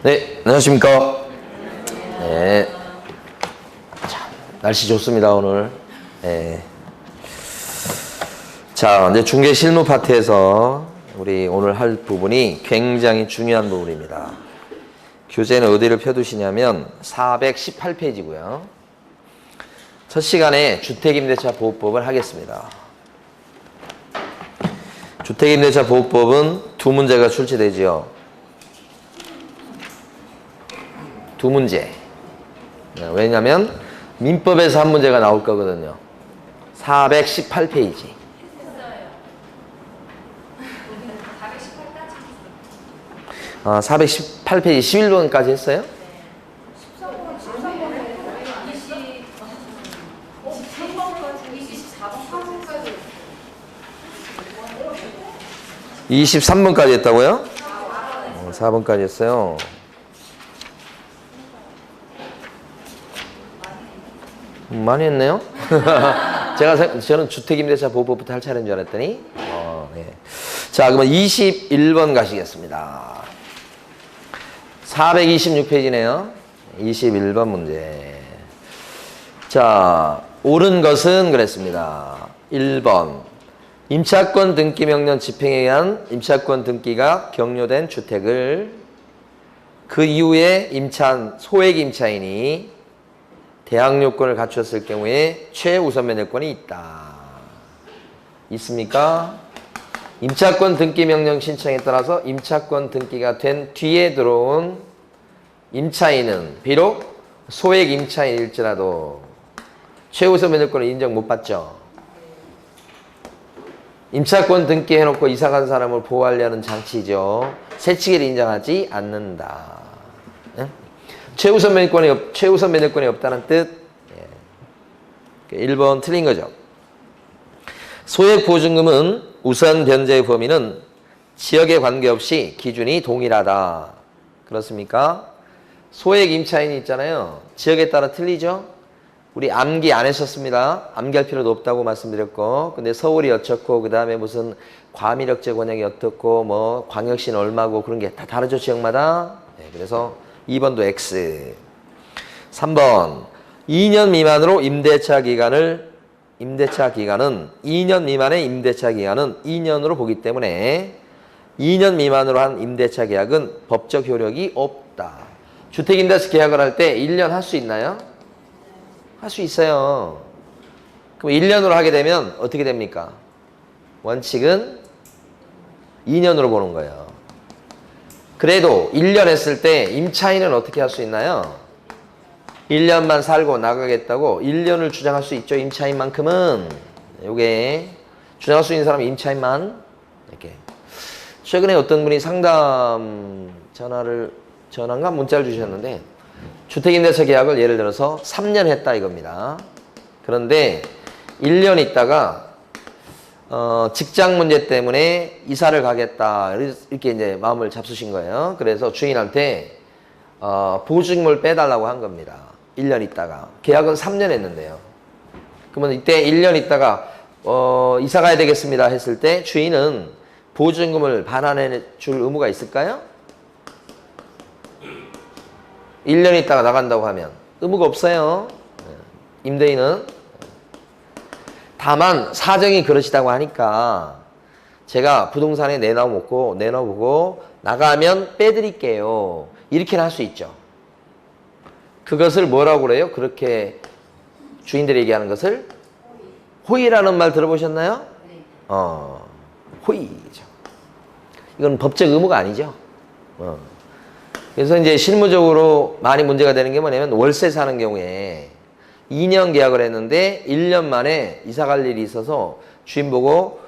네, 안녕하십니까. 네. 자, 날씨 좋습니다, 오늘. 네. 자, 이제 중개 실무 파트에서 우리 오늘 할 부분이 굉장히 중요한 부분입니다. 교재는 어디를 펴두시냐면 418페이지고요. 첫 시간에 주택임대차 보호법을 하겠습니다. 주택임대차 보호법은 두 문제가 출제되지요. 두 문제. 왜냐면 민법에서 한 문제가 나올 거거든요. 418페이지. 418페이지 11번까지 했어요? 23번까지 했다고요? 4번까지 했어요. 많이 했네요. 저는 주택임대차 보호법부터 할 차례인 줄 알았더니 네. 자, 그러면 21번 가시겠습니다. 426페이지네요. 21번 문제. 자, 옳은 것은 그랬습니다. 1번 임차권 등기 명령 집행에 의한 임차권 등기가 격려된 주택을 그 이후에 소액 임차인이 대항 요건을 갖췄을 경우에 최우선 면허권이 있다. 있습니까? 임차권 등기 명령 신청에 따라서 임차권 등기가 된 뒤에 들어온 임차인은 비록 소액 임차인일지라도 최우선 면허권을 인정 못 받죠. 임차권 등기해놓고 이사간 사람을 보호하려는 장치죠. 세칙을 인정하지 않는다. 네? 최우선 면허권이 없다는 뜻. 1번 틀린 거죠. 소액 보증금은 우선 변제의 범위는 지역에 관계없이 기준이 동일하다. 그렇습니까? 소액 임차인이 있잖아요. 지역에 따라 틀리죠? 우리 암기 안 했었습니다. 암기할 필요도 없다고 말씀드렸고, 근데 서울이 어떻고, 그 다음에 무슨 과미력제 권역이 어떻고, 뭐 광역시는 얼마고 그런 게 다 다르죠, 지역마다. 네, 그래서 2번도 X. 3번 2년 미만으로 임대차 기간은 2년 미만의 임대차 기간은 2년으로 보기 때문에 2년 미만으로 한 임대차 계약은 법적 효력이 없다. 주택임대차 계약을 할 때 1년 할 수 있나요? 할 수 있어요. 그럼 1년으로 하게 되면 어떻게 됩니까? 원칙은 2년으로 보는 거예요. 그래도 1년 했을 때 임차인은 어떻게 할 수 있나요? 1년만 살고 나가겠다고 1년을 주장할 수 있죠. 임차인만큼은. 요게 주장할 수 있는 사람은 임차인만. 이렇게. 최근에 어떤 분이 상담 전화인가 문자를 주셨는데 주택임대차 계약을 예를 들어서 3년 했다 이겁니다. 그런데 1년 있다가 직장 문제 때문에 이사를 가겠다 이렇게 이제 마음을 잡수신 거예요. 그래서 주인한테 보증금을 빼달라고 한 겁니다. 1년 있다가 계약은 3년 했는데요. 그러면 이때 1년 있다가 이사 가야 되겠습니다 했을 때 주인은 보증금을 반환해 줄 의무가 있을까요? 1년 있다가 나간다고 하면 의무가 없어요. 임대인은. 다만 사정이 그러시다고 하니까 제가 부동산에 내놔보고 나가면 빼드릴게요. 이렇게는 할 수 있죠. 그것을 뭐라고 그래요? 그렇게 주인들이 얘기하는 것을 호의라는 말 들어보셨나요? 호의죠. 이건 법적 의무가 아니죠. 그래서 이제 실무적으로 많이 문제가 되는 게 뭐냐면 월세 사는 경우에 2년 계약을 했는데 1년 만에 이사 갈 일이 있어서 주인 보고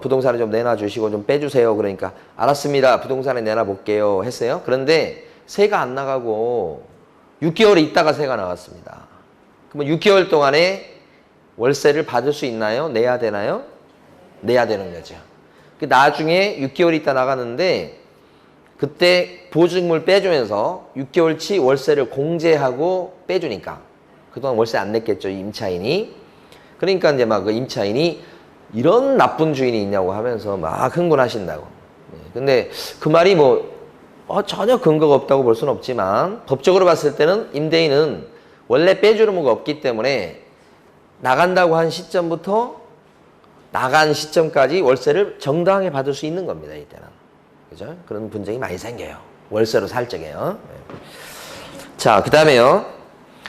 부동산을 좀 내놔주시고 좀 빼주세요. 그러니까 알았습니다. 부동산에 내놔볼게요 했어요. 그런데 세가 안 나가고 6개월 있다가 세가 나갔습니다. 그러면 6개월 동안에 월세를 받을 수 있나요? 내야 되나요? 내야 되는 거죠. 나중에 6개월 있다 나가는데 그때 보증금을 빼주면서 6개월치 월세를 공제하고 빼주니까 그동안 월세 안 냈겠죠, 임차인이. 그러니까 이제 막 그 임차인이 이런 나쁜 주인이 있냐고 하면서 막 흥분하신다고. 근데 그 말이 뭐 전혀 근거가 없다고 볼 수는 없지만 법적으로 봤을 때는 임대인은 원래 빼줄 의무가 없기 때문에 나간다고 한 시점부터 나간 시점까지 월세를 정당하게 받을 수 있는 겁니다. 이때는. 그죠? 그런 분쟁이 많이 생겨요. 월세로 살 적에요. 자, 그 다음에요.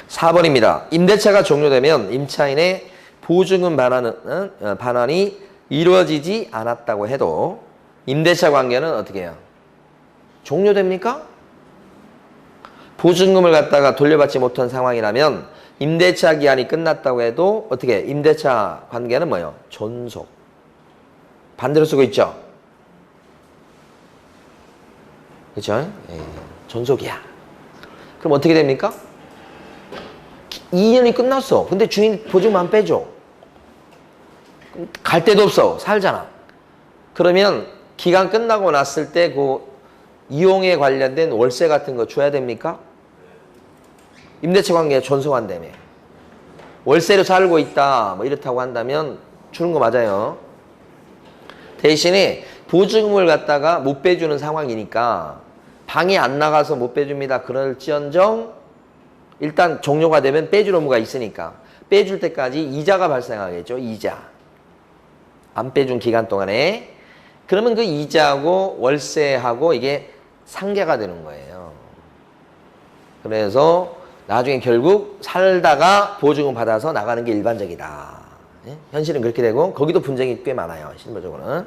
4번입니다. 임대차가 종료되면 임차인의 보증금 반환이 이루어지지 않았다고 해도 임대차 관계는 어떻게 해요? 종료됩니까? 보증금을 갖다가 돌려받지 못한 상황이라면 임대차 기한이 끝났다고 해도 어떻게 임대차 관계는 뭐예요? 존속. 반대로 쓰고 있죠? 그렇죠? 존속이야. 그럼 어떻게 됩니까? 2년이 끝났어. 근데 주인 보증금 안 빼줘. 갈 데도 없어. 살잖아. 그러면 기간 끝나고 났을 때 그 이용에 관련된 월세 같은 거 줘야 됩니까? 임대차 관계가 존속한다며. 월세로 살고 있다. 뭐 이렇다고 한다면 주는 거 맞아요. 대신에 보증금을 갖다가 못 빼주는 상황이니까 방이 안 나가서 못 빼줍니다. 그럴지언정 일단 종료가 되면 빼줄 의무가 있으니까 빼줄 때까지 이자가 발생하겠죠. 이자. 안 빼준 기간 동안에. 그러면 그 이자하고 월세하고 이게 상계가 되는 거예요. 그래서 나중에 결국 살다가 보증금 받아서 나가는 게 일반적이다. 현실은 그렇게 되고 거기도 분쟁이 꽤 많아요. 실무적으로는.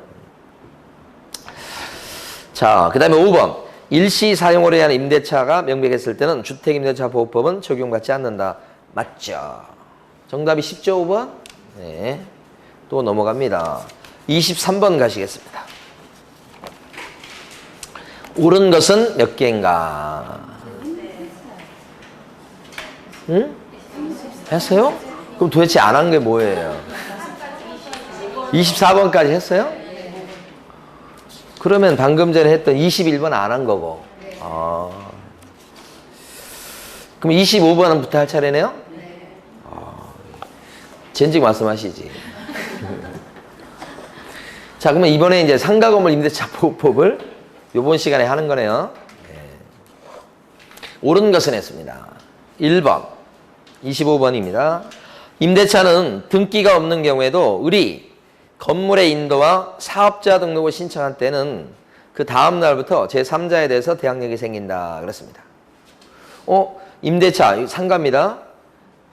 자, 그 다음에 5번. 일시 사용으로 의한 임대차가 명백했을 때는 주택임대차보호법은 적용받지 않는다. 맞죠? 정답이 10죠, 5번? 네. 또 넘어갑니다. 23번 가시겠습니다. 옳은 것은 몇 개인가? 응? 했어요? 그럼 도대체 안 한 게 뭐예요? 24번까지 했어요? 그러면 방금 전에 했던 21번 안 한 거고. 그럼 25번부터 할 차례네요? 전직 말씀하시지. 자, 그러면 이번에 이제 상가건물 임대차 보호법을 이번 시간에 하는 거네요. 옳은 것은 했습니다. 1번, 25번입니다. 임대차는 등기가 없는 경우에도 을이 건물의 인도와 사업자 등록을 신청한 때는 그 다음 날부터 제3자에 대해서 대항력이 생긴다. 그렇습니다. 임대차, 상가입니다.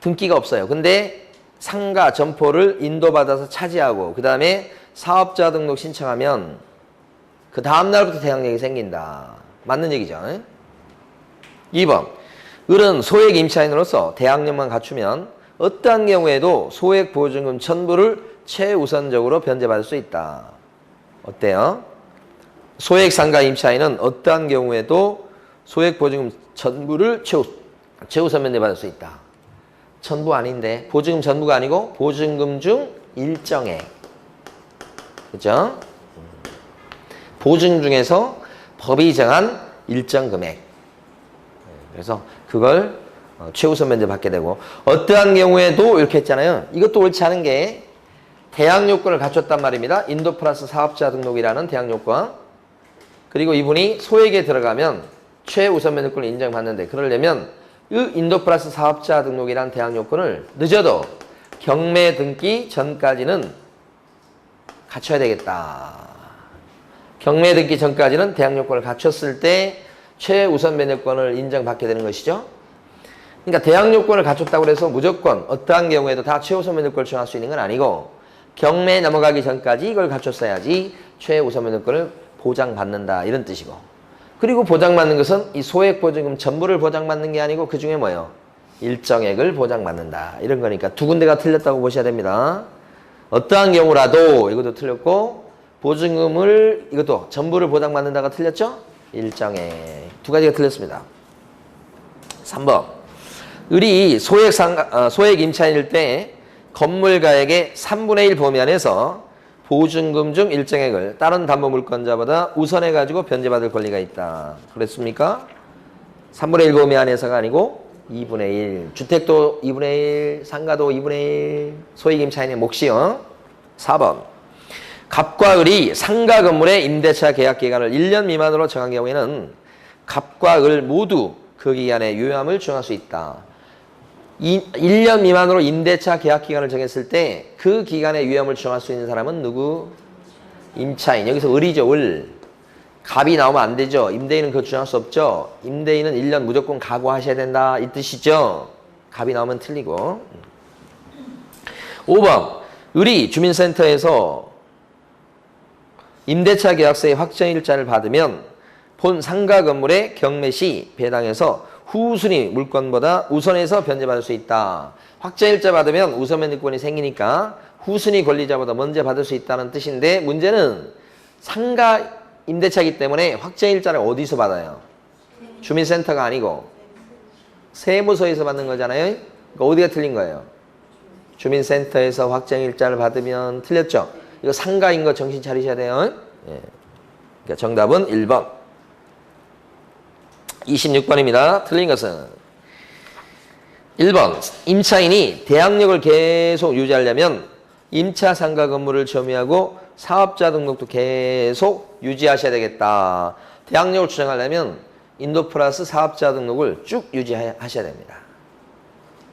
등기가 없어요. 근데 상가 점포를 인도받아서 차지하고 그 다음에 사업자 등록 신청하면 그 다음 날부터 대항력이 생긴다. 맞는 얘기죠. 2번. 을은 소액 임차인으로서 대항력만 갖추면 어떠한 경우에도 소액 보증금 전부를 최우선적으로 변제받을 수 있다. 어때요? 소액 상가 임차인은 어떠한 경우에도 소액 보증금 전부를 최우선 변제받을 수 있다. 전부 아닌데 보증금 전부가 아니고 보증금 중 일정액. 그죠? 보증 중에서 법이 정한 일정 금액. 그래서 그걸 최우선 면제 받게 되고 어떠한 경우에도 이렇게 했잖아요. 이것도 옳지 않은 게 대항 요건을 갖췄단 말입니다. 인도 플러스 사업자 등록이라는 대항 요건. 그리고 이분이 소액에 들어가면 최우선 면제권을 인정받는데 그러려면 이 인도 플러스 사업자 등록이라는 대항 요건을 늦어도 경매 등기 전까지는 갖춰야 되겠다. 경매 등기 전까지는 대항 요건을 갖췄을 때 최우선 면제권을 인정받게 되는 것이죠. 그러니까 대항 요건을 갖췄다고 해서 무조건 어떠한 경우에도 다 최우선 면제권을 주장할 수 있는 건 아니고 경매에 넘어가기 전까지 이걸 갖췄어야지 최우선 면제권을 보장받는다 이런 뜻이고 그리고 보장받는 것은 이 소액 보증금 전부를 보장받는 게 아니고 그 중에 뭐예요? 일정액을 보장받는다 이런 거니까 두 군데가 틀렸다고 보셔야 됩니다. 어떠한 경우라도 이것도 틀렸고 보증금을 이것도 전부를 보장받는다가 틀렸죠? 일정액 두 가지가 틀렸습니다. 3번 을이 소액 임차인일 때 건물가액의 3분의 1 범위 안에서 보증금 중 일정액을 다른 담보물권자보다 우선해 가지고 변제받을 권리가 있다. 그랬습니까? 3분의 1 범위 안에서가 아니고 2분의 1 주택도 2분의 1 상가도 2분의 1 소액 임차인의 몫이요. 4번 갑과 을이 상가 건물의 임대차 계약 기간을 1년 미만으로 정한 경우에는 갑과 을 모두 그 기간에 유효함을 주장할 수 있다. 1년 미만으로 임대차 계약 기간을 정했을 때 그 기간에 유효함을 주장할 수 있는 사람은 누구? 임차인. 여기서 을이죠. 을. 갑이 나오면 안 되죠. 임대인은 그거 주장할 수 없죠. 임대인은 1년 무조건 각오하셔야 된다 이 뜻이죠. 갑이 나오면 틀리고. 5번 을이 주민센터에서 임대차 계약서의 확정일자를 받으면 본 상가 건물의 경매 시 배당에서 후순위 물건보다 우선해서 변제받을 수 있다. 확정일자 받으면 우선 변제권이 생기니까 후순위 권리자보다 먼저 받을 수 있다는 뜻인데 문제는 상가 임대차이기 때문에 확정일자를 어디서 받아요? 주민센터가 아니고 세무서에서 받는 거잖아요. 그러니까 어디가 틀린 거예요? 주민센터에서 확정일자를 받으면 틀렸죠? 이거 상가인 거 정신 차리셔야 돼요. 예. 그러니까 정답은 1번. 26번입니다. 틀린 것은 1번. 임차인이 대항력을 계속 유지하려면 임차 상가 건물을 점유하고 사업자 등록도 계속 유지하셔야 되겠다. 대항력을 주장하려면 인도 플러스 사업자 등록을 쭉 유지하셔야 됩니다.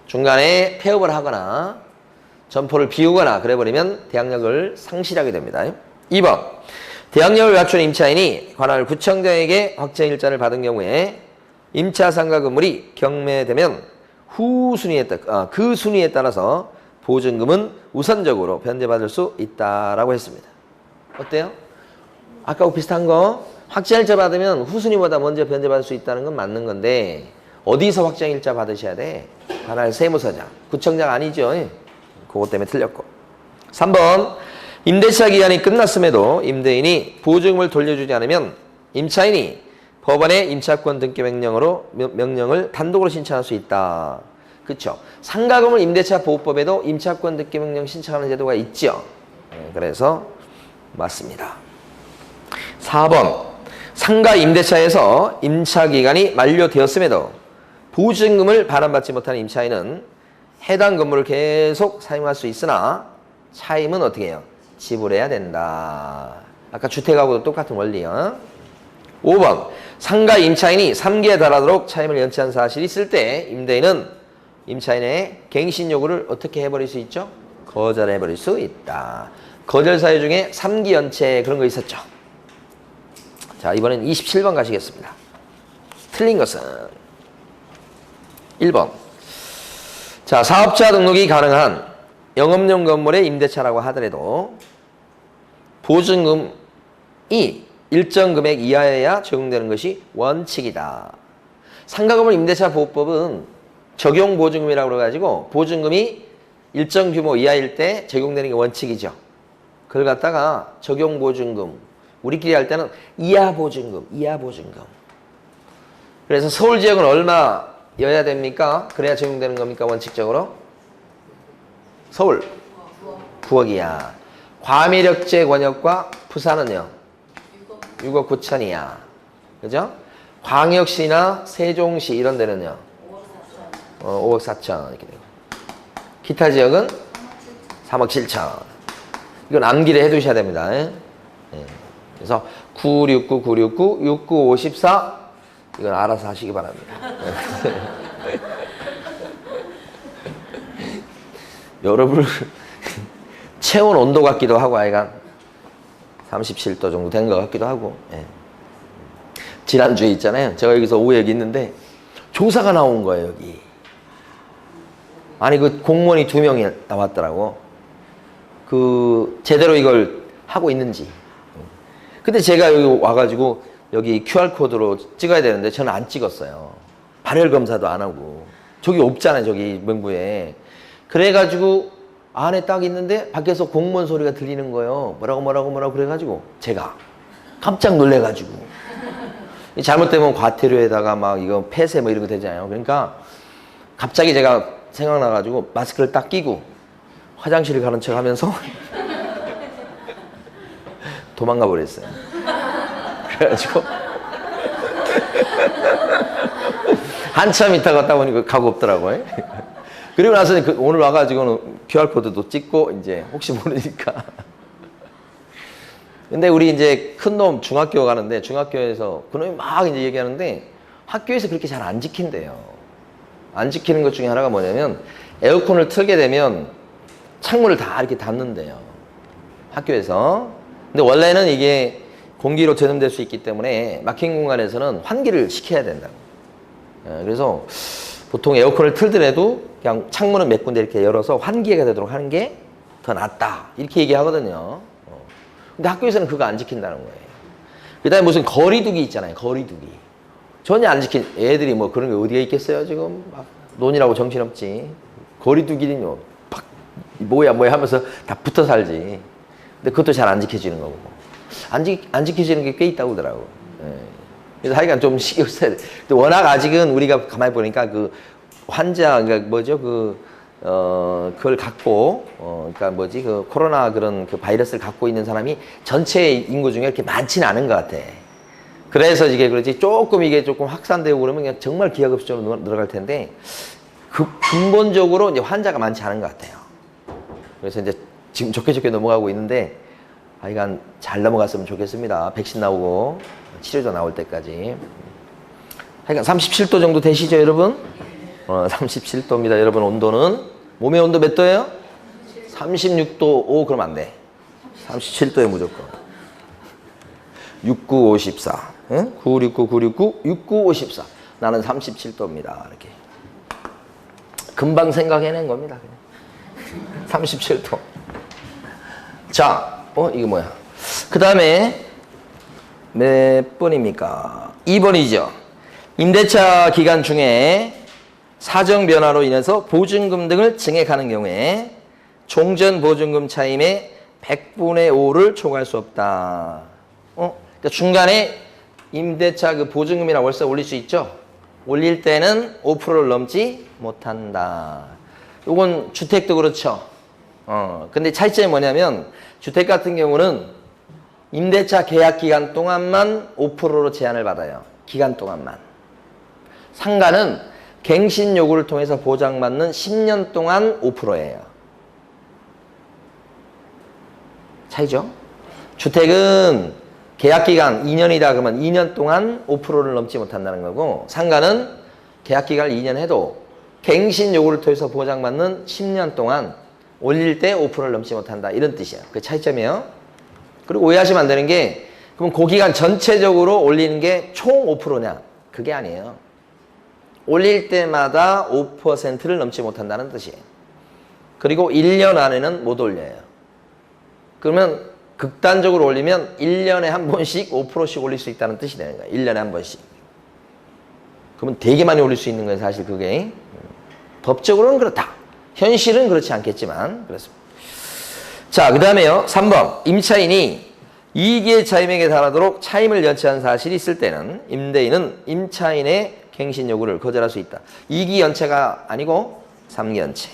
중간에 폐업을 하거나 점포를 비우거나 그래버리면 대항력을 상실하게 됩니다. 2번. 대항력을 갖춘 임차인이 관할 구청장에게 확정일자를 받은 경우에 임차 상가 건물이 경매되면 그 순위에 따라서 보증금은 우선적으로 변제받을 수 있다라고 했습니다. 어때요? 아까하고 비슷한 거 확정일자 받으면 후순위보다 먼저 변제받을 수 있다는 건 맞는 건데 어디서 확정일자 받으셔야 돼? 관할 세무서장, 구청장 아니죠? 그것 때문에 틀렸고. 3번 임대차 기간이 끝났음에도 임대인이 보증금을 돌려주지 않으면 임차인이 법원에 임차권 등기 명령을 단독으로 신청할 수 있다. 그렇죠? 상가건물 임대차 보호법에도 임차권 등기 명령 신청하는 제도가 있죠. 그래서 맞습니다. 4번 상가 임대차에서 임차 기간이 만료되었음에도 보증금을 반환받지 못하는 임차인은 해당 건물을 계속 사용할 수 있으나 차임은 어떻게 해요? 지불해야 된다. 아까 주택하고도 똑같은 원리요. 5번 상가 임차인이 3기에 달하도록 차임을 연체한 사실이 있을 때 임대인은 임차인의 갱신 요구를 어떻게 해버릴 수 있죠? 거절해버릴 수 있다. 거절 사유 중에 3기 연체 그런 거 있었죠. 자, 이번엔 27번 가시겠습니다. 틀린 것은 1번. 자, 사업자 등록이 가능한 영업용 건물의 임대차라고 하더라도 보증금이 일정 금액 이하여야 적용되는 것이 원칙이다. 상가건물 임대차 보호법은 적용 보증금이라고 그래가지고 보증금이 일정 규모 이하일 때 적용되는 게 원칙이죠. 그걸 갖다가 적용 보증금, 우리끼리 할 때는 이하 보증금. 그래서 서울 지역은 얼마여야 됩니까? 그래야 적용되는 겁니까? 원칙적으로? 서울 9억이야. 과밀역제 권역과 부산은요? 6억 9천이야. 그죠? 광역시나 세종시 이런 데는요? 5억 4천 이렇게 되고. 기타 지역은 3억 7천. 이건 암기를 해두셔야 됩니다. 예? 그래서 969, 969, 69, 54 이건 알아서 하시기 바랍니다. 여러분 체온 온도 같기도 하고 아이가 37도 정도 된 것 같기도 하고. 예. 지난주에 있잖아요. 제가 여기서 오해 있는데 조사가 나온 거예요. 여기. 아니 그 공무원이 2명이 나왔더라고. 그 제대로 이걸 하고 있는지. 근데 제가 여기 와가지고 여기 QR코드로 찍어야 되는데 저는 안 찍었어요. 발열 검사도 안 하고. 저기 없잖아요. 저기 명부에. 그래가지고 안에 딱 있는데 밖에서 공무원 소리가 들리는 거예요. 뭐라고 그래가지고 제가 깜짝 놀래가지고. 잘못되면 과태료에다가 막 이거 폐쇄 뭐 이런 거 되잖아요. 그러니까 갑자기 제가 생각나가지고 마스크를 딱 끼고 화장실을 가는 척 하면서 도망가 버렸어요. 그래가지고 한참 있다 갔다 보니까 가고 없더라고요. 그리고 나서 오늘 와가지고는 QR코드도 찍고 이제 혹시 모르니까 근데 우리 이제 큰 놈 중학교 가는데 중학교에서 그놈이 막 이제 얘기하는데 학교에서 그렇게 잘 안 지킨대요. 안 지키는 것 중에 하나가 뭐냐면 에어컨을 틀게 되면 창문을 다 이렇게 닫는데요. 학교에서. 근데 원래는 이게 공기로 전염될 수 있기 때문에 막힌 공간에서는 환기를 시켜야 된다고. 그래서 보통 에어컨을 틀더라도 그냥 창문은 몇 군데 이렇게 열어서 환기가 되도록 하는 게 더 낫다. 이렇게 얘기하거든요. 근데 학교에서는 그거 안 지킨다는 거예요. 그 다음에 무슨 거리두기 있잖아요. 거리두기. 전혀 안 지킨, 애들이 뭐 그런 게 어디가 있겠어요, 지금? 막 논이라고 정신없지. 거리두기는요, 팍, 뭐야 하면서 다 붙어 살지. 근데 그것도 잘 안 지켜지는 거고. 안 지켜지는 게 꽤 있다고 그러더라고. 예. 그래서 하여간 좀 신경 써야 돼. 근데 워낙 아직은 우리가 가만히 보니까 그 환자, 그러니까 뭐죠, 그걸 갖고, 그러니까 뭐지, 그 코로나 그런 그 바이러스를 갖고 있는 사람이 전체 인구 중에 이렇게 많지는 않은 것 같아. 그래서 이게 그렇지, 조금 이게 조금 확산되고 그러면 그냥 정말 기하급수적으로 늘어갈 텐데, 근본적으로 이제 환자가 많지 않은 것 같아요. 그래서 이제 지금 좋게 넘어가고 있는데, 하여간 잘 넘어갔으면 좋겠습니다. 백신 나오고, 치료제 나올 때까지. 하여간 37도 정도 되시죠, 여러분? 37도입니다. 여러분, 온도는 몸의 온도 몇 도예요? 36도. 오, 그럼 안 돼. 37도에 무조건. 6954. 응? 969, 969, 6954. 나는 37도입니다. 이렇게. 금방 생각해낸 겁니다. 그냥. 37도. 자, 이거 뭐야? 그 다음에 몇 번입니까? 2번이죠. 임대차 기간 중에 사정 변화로 인해서 보증금 등을 증액하는 경우에 종전 보증금 차임의 100분의 5를 초과할 수 없다. 그러니까 중간에 임대차 그 보증금이나 월세 올릴 수 있죠? 올릴 때는 5%를 넘지 못한다. 이건 주택도 그렇죠. 근데 차이점이 뭐냐면 주택 같은 경우는 임대차 계약 기간 동안만 5%로 제한을 받아요. 기간 동안만. 상가는 갱신 요구를 통해서 보장받는 10년 동안 5%예요. 차이죠? 주택은 계약기간 2년이다 그러면 2년 동안 5%를 넘지 못한다는 거고, 상가는 계약기간을 2년 해도 갱신 요구를 통해서 보장받는 10년 동안 올릴 때 5%를 넘지 못한다. 이런 뜻이야. 그 차이점이에요. 그리고 오해하시면 안 되는 게, 그럼 그 기간 전체적으로 올리는 게 총 5%냐? 그게 아니에요. 올릴 때마다 5%를 넘지 못한다는 뜻이에요. 그리고 1년 안에는 못 올려요. 그러면 극단적으로 올리면 1년에 한 번씩 5%씩 올릴 수 있다는 뜻이 되는 거예요. 1년에 한 번씩. 그러면 되게 많이 올릴 수 있는 거예요. 사실 그게. 법적으로는 그렇다. 현실은 그렇지 않겠지만 그렇습니다. 자, 그 다음에요. 3번. 임차인이 이익의 차임액에 달하도록 차임을 연체한 사실이 있을 때는 임대인은 임차인의 갱신 요구를 거절할 수 있다. 2기 연체가 아니고 3기 연체.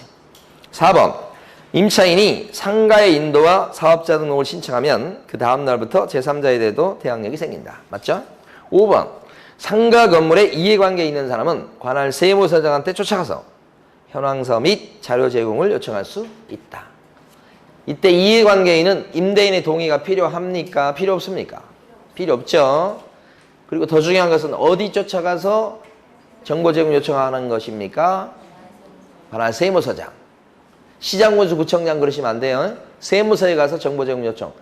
4번. 임차인이 상가의 인도와 사업자 등록을 신청하면 그 다음 날부터 제3자에 대해도 대항력이 생긴다. 맞죠? 5번. 상가 건물에 이해관계에 있는 사람은 관할 세무서장한테 쫓아가서 현황서 및 자료 제공을 요청할 수 있다. 이때 이해관계인은 임대인의 동의가 필요합니까? 필요 없습니까? 필요 없죠. 그리고 더 중요한 것은 어디 쫓아가서 정보 제공 요청하는 것입니까? 관할 세무서장. 시장군수 구청장 그러시면 안 돼요. 세무서에 가서 정보 제공 요청.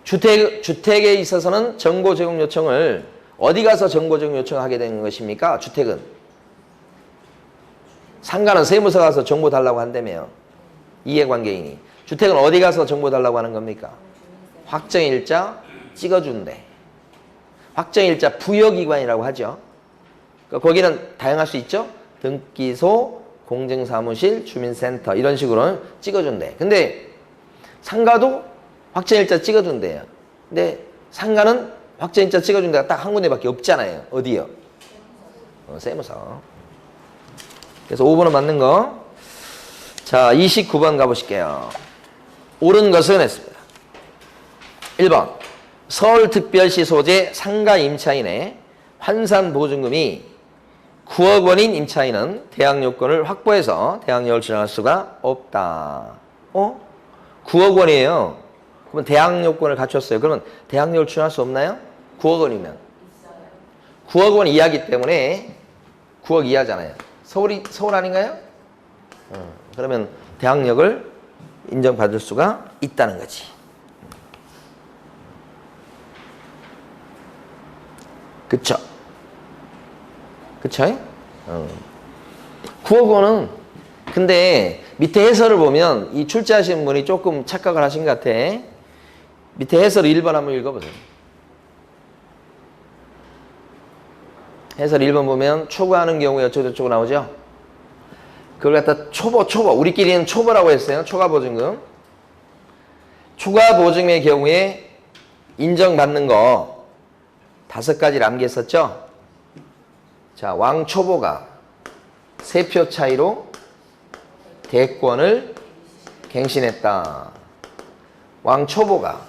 주택에 있어서는 정보 제공 요청을 어디 가서 정보 제공 요청하게 되는 것입니까? 주택은. 상가는 세무서 가서 정보 달라고 한다며요. 이해관계인이. 주택은 어디 가서 정보 달라고 하는 겁니까? 확정일자 찍어준대. 확정일자 부여기관이라고 하죠. 그러니까 거기는 다양할 수 있죠. 등기소, 공증사무실, 주민센터 이런 식으로 찍어준대. 근데 상가도 확정일자 찍어준대요. 근데 상가는 확정일자 찍어준 데가 딱 한 군데밖에 없잖아요. 어디요? 세무서. 그래서 5번은 맞는 거. 자, 29번 가보실게요. 옳은 것은 했습니다. 1번. 서울특별시 소재 상가 임차인의 환산보증금이 9억 원인 임차인은 대항 요건을 확보해서 대항력을 주장할 수가 없다. 9억 원이에요. 그러면 대항 요건을 갖췄어요. 그러면 대항력을 추정할 수 없나요? 9억 원이면. 9억 원 이하기 때문에 9억 이하잖아요. 서울 아닌가요? 그러면 대항력을 인정받을 수가 있다는 거지. 그쵸? 그쵸? 9억 원은 근데 밑에 해설을 보면 이 출제하신 분이 조금 착각을 하신 것 같아. 밑에 해설 1번 한번 읽어보세요. 해설 1번 보면 초과하는 경우에 어쩌고저쩌고 나오죠? 그걸 갖다 초보 우리끼리는 초보라고 했어요. 초과보증금. 초과보증금의 경우에 인정받는 거 5가지를 암기했었죠? 자, 왕초보가 3표 차이로 대권을 갱신했다. 왕초보가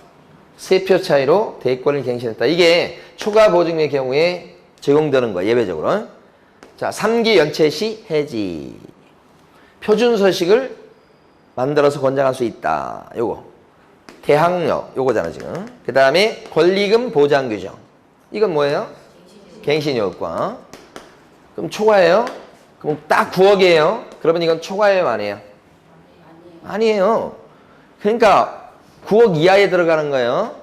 3표 차이로 대권을 갱신했다. 이게 초과보증금의 경우에 적용되는 거야, 예외적으로. 자, 3기 연체 시 해지. 표준서식을 만들어서 권장할 수 있다. 요거. 대항력, 요거잖아, 지금. 그 다음에 권리금 보장 규정. 이건 뭐예요? 갱신요건. 그럼 초과예요? 그럼 딱 9억이에요? 그러면 이건 초과예요, 아니에요? 아니에요. 그러니까 9억 이하에 들어가는 거예요.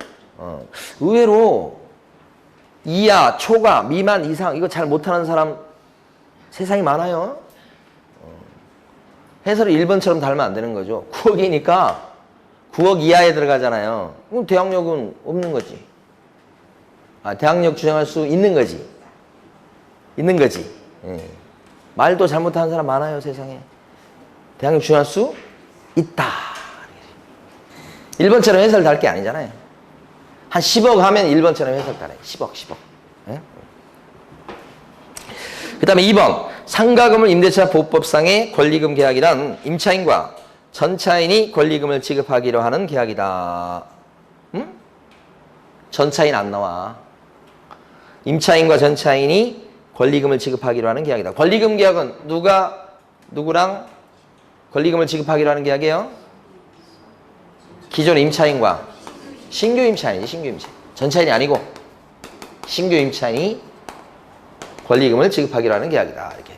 의외로 이하, 초과, 미만, 이상 이거 잘 못하는 사람 세상에 많아요. 해설을 1번처럼 달면 안 되는 거죠. 9억이니까 9억 이하에 들어가잖아요. 그럼 대항력은 없는 거지. 대항력 주장할 수 있는 거지. 있는 거지. 예. 말도 잘못하는 사람 많아요, 세상에. 대항력 주장할 수 있다. 1번처럼 해설 달 게 아니잖아요. 한 10억 하면 1번처럼 해설 달아요. 10억. 예? 그 다음에 2번. 상가금을 임대차 보호법상의 권리금 계약이란 임차인과 전차인이 권리금을 지급하기로 하는 계약이다. 응? 전차인 안 나와. 임차인과 전차인이 권리금을 지급하기로 하는 계약이다. 권리금 계약은 누구랑 권리금을 지급하기로 하는 계약이에요? 기존 임차인과 신규 임차인이지, 신규 임차인. 전차인이 아니고 신규 임차인이 권리금을 지급하기로 하는 계약이다. 이렇게.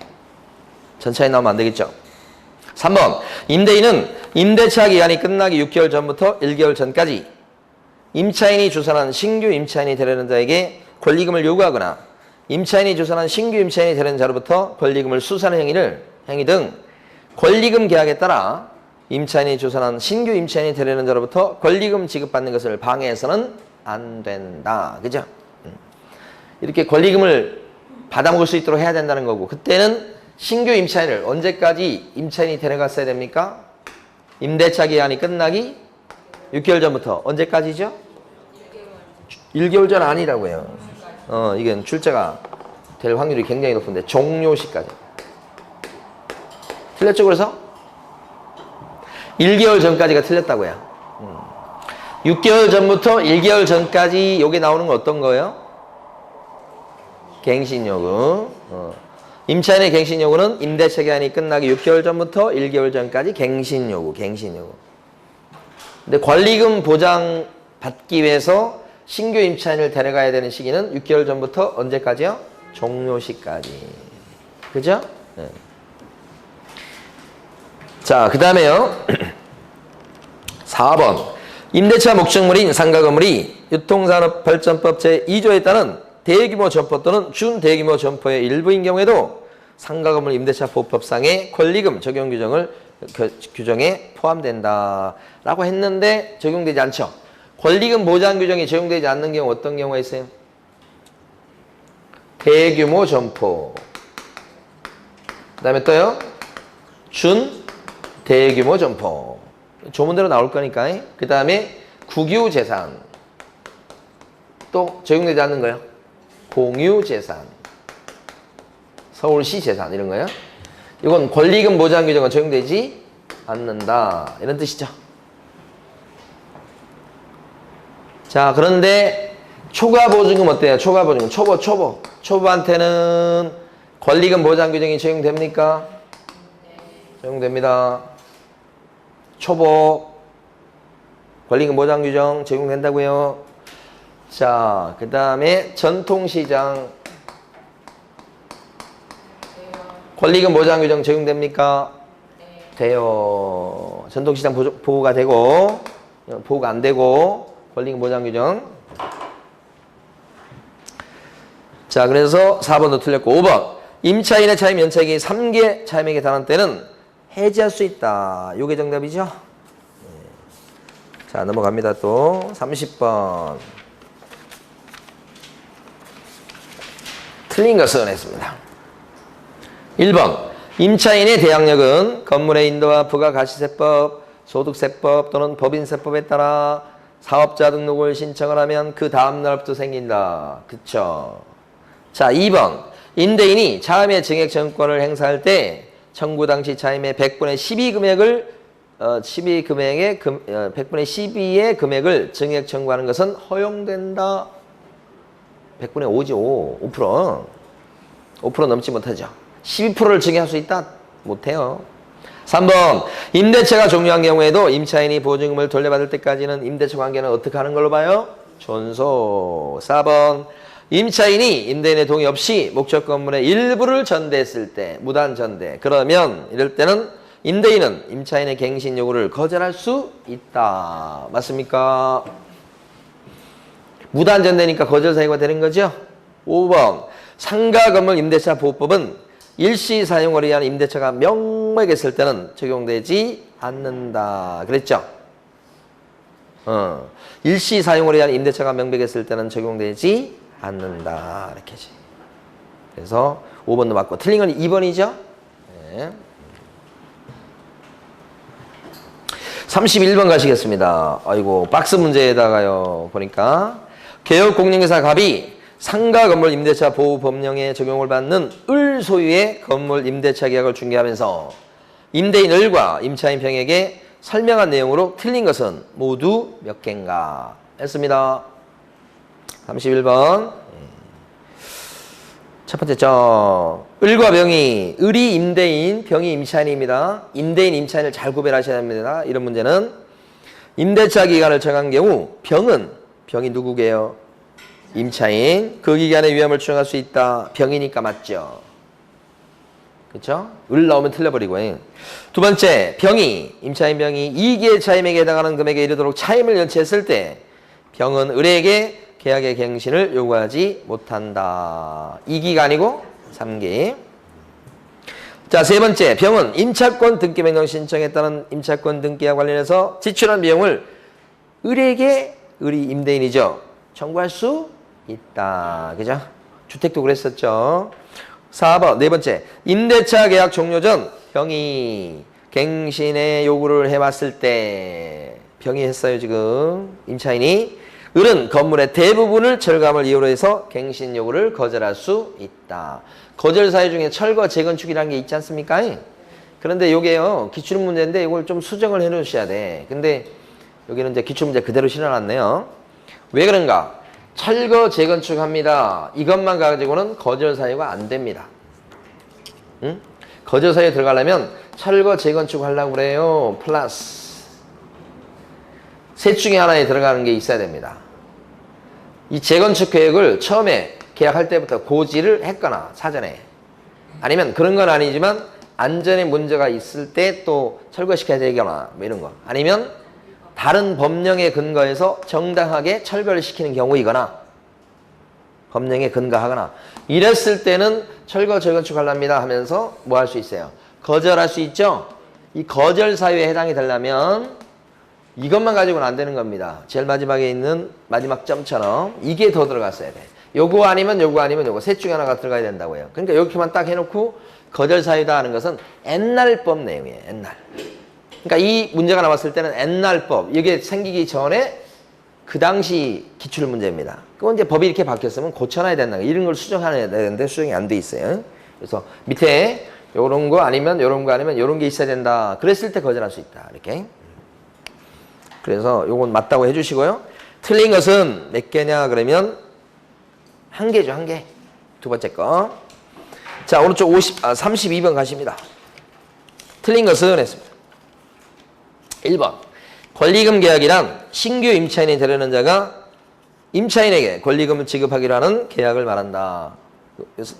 전차인 나오면 안 되겠죠. 3번. 임대인은 임대차 기간이 끝나기 6개월 전부터 1개월 전까지 임차인이 주선한 신규 임차인이 되려는 자에게 권리금을 요구하거나 임차인이 주선한 신규 임차인이 되려는 자로부터 권리금을 수수하는 행위 등 권리금 계약에 따라 임차인이 주선한 신규 임차인이 되려는 자로부터 권리금 지급받는 것을 방해해서는 안 된다. 그죠? 이렇게 권리금을 받아먹을 수 있도록 해야 된다는 거고, 그때는 신규 임차인을 언제까지 임차인이 데려갔어야 됩니까? 임대차 기간이 끝나기 6개월 전부터. 언제까지죠? 1개월 전 아니라고요. 이건 출제가 될 확률이 굉장히 높은데 종료시까지. 틀렸죠, 그래서? 1개월 전까지가 틀렸다고요. 6개월 전부터 1개월 전까지 여기 나오는 건 어떤 거예요? 갱신요구. 임차인의 갱신요구는 임대차 기간이 끝나기 6개월 전부터 1개월 전까지 갱신요구. 근데 권리금 보장 받기 위해서 신규 임차인을 데려가야 되는 시기는 6개월 전부터 언제까지요? 종료시까지. 그죠? 네. 자, 그 다음에요. 4번. 임대차 목적물인 상가건물이 유통산업발전법 제2조에 따른 대규모 점포 또는 준대규모 점포의 일부인 경우에도 상가건물 임대차 보호법상의 권리금 적용 규정에 포함된다. 라고 했는데 적용되지 않죠. 권리금 보장 규정이 적용되지 않는 경우 어떤 경우가 있어요? 대규모 점포. 그 다음에 또요? 대규모 점포. 조문대로 나올 거니까. 그 다음에 국유재산. 또 적용되지 않는 거요? 공유재산. 서울시 재산 이런 거요. 이건 권리금 보장 규정은 적용되지 않는다. 이런 뜻이죠. 자, 그런데 초과보증금 어때요? 초과보증금. 초보한테는 권리금 보장 규정이 적용됩니까? 적용됩니다. 초보 권리금 보장 규정 적용된다고요. 자, 그 다음에 전통시장 권리금 보장 규정 적용됩니까? 돼요. 전통시장 보호가 되고 보호가 안 되고 권리금 보장 규정. 자, 그래서 4번도 틀렸고 5번 임차인의 차임 연착이 3개 차임액에 달한 때는 해지할 수 있다. 요게 정답이죠? 자, 넘어갑니다. 또 30번 틀린 것은 했습니다. 1번 임차인의 대항력은 건물의 인도와 부가가치세법, 소득세법 또는 법인세법에 따라 사업자 등록을 신청을 하면 그 다음 날부터 생긴다. 그쵸? 자, 2번 임대인이 차임의 증액 청구권을 행사할 때 청구 당시 차임의 100분의 12 금액을 100분의 12의 금액을 증액 청구하는 것은 허용된다. 100분의 5죠. 5%. 5% 넘지 못하죠. 12%를 증액할 수 있다? 못해요. 3번 임대차가 종료한 경우에도 임차인이 보증금을 돌려받을 때까지는 임대차 관계는 어떻게 하는 걸로 봐요? 존소. 4번 임차인이 임대인의 동의 없이 목적 건물의 일부를 전대했을 때 무단 전대. 그러면 이럴 때는 임대인은 임차인의 갱신 요구를 거절할 수 있다. 맞습니까? 무단 전대니까 거절 사유가 되는 거죠. 5번 상가 건물 임대차 보호법은 일시 사용을 위한 임대차가 명백했을 때는 적용되지 않는다. 그랬죠? 일시 사용을 위한 임대차가 명백했을 때는 적용되지 않는다. 이렇게지. 그래서 5번도 맞고 틀린 건 2번이죠? 네. 31번 가시겠습니다. 아이고 박스 문제에다가요. 보니까 개혁공인회사 갑이 상가 건물 임대차 보호 법령에 적용을 받는 을 소유의 건물 임대차 계약을 중개하면서 임대인 을과 임차인 병에게 설명한 내용으로 틀린 것은 모두 몇 개인가 했습니다. 31번 첫 번째죠. 을과 병이 을이 임대인, 병이 임차인입니다. 임대인, 임차인을 잘 구별하셔야 합니다. 이런 문제는 임대차 기간을 정한 경우 병이 누구게요? 임차인. 그 기간에 위험을 추정할 수 있다. 병이니까 맞죠. 그렇죠? 을 나오면 틀려버리고. 두 번째, 임차인 병이 2기의 차임액에 해당하는 금액에 이르도록 차임을 연체했을 때 병은 을에게 계약의 갱신을 요구하지 못한다. 2기가 아니고 3기. 자, 세 번째, 병은 임차권 등기 변경 신청에 따른 임차권 등기와 관련해서 지출한 비용을 을이 임대인이죠. 청구할 수 있다. 그죠? 주택도 그랬었죠. 4번, 네 번째, 임대차 계약 종료 전 병이 갱신의 요구를 해왔을 때 병이 했어요, 지금. 임차인이. 을은 건물의 대부분을 철감을 이유로 해서 갱신 요구를 거절할 수 있다. 거절 사유 중에 철거, 재건축이라는 게 있지 않습니까? 그런데 요게요, 기출문제인데 이걸 좀 수정을 해 놓으셔야 돼. 근데 여기는 이제 기출문제 그대로 실어놨네요. 왜 그런가? 철거, 재건축합니다. 이것만 가지고는 거절 사유가 안 됩니다. 응? 거절 사유 들어가려면 철거, 재건축 하려고 그래요. 플러스 셋 중에 하나에 들어가는 게 있어야 됩니다. 이 재건축 계획을 처음에 계약할 때부터 고지를 했거나 사전에 아니면 그런 건 아니지만 안전에 문제가 있을 때 또 철거시켜야 되거나 뭐 이런 거 아니면 다른 법령에 근거해서 정당하게 철거를 시키는 경우이거나 법령에 근거하거나 이랬을 때는 철거 재건축 하랍니다 하면서 뭐 할 수 있어요? 거절할 수 있죠? 이 거절 사유에 해당이 되려면 이것만 가지고는 안 되는 겁니다. 제일 마지막에 있는 마지막 점처럼 이게 더 들어갔어야 돼. 요거 아니면 요거 셋 중에 하나가 들어가야 된다고요. 그러니까 이렇게만 딱 해놓고 거절 사유다 하는 것은 옛날법 내용이에요. 옛날. 그러니까 이 문제가 나왔을 때는 옛날법 이게 생기기 전에 그 당시 기출 문제입니다. 그건 이제 법이 이렇게 바뀌었으면 고쳐놔야 된다. 이런 걸 수정해야 되는데 수정이 안 돼 있어요. 그래서 밑에 요런 거 아니면 요런 거 아니면 요런 게 있어야 된다. 그랬을 때 거절할 수 있다. 이렇게. 그래서 요건 맞다고 해주시고요. 틀린 것은 몇 개냐 그러면 한 개죠. 한 개. 두 번째 거. 자, 오른쪽 32번 가십니다. 틀린 것은 했습니다. 1번. 권리금 계약이란 신규 임차인이 되려는 자가 임차인에게 권리금을 지급하기로 하는 계약을 말한다.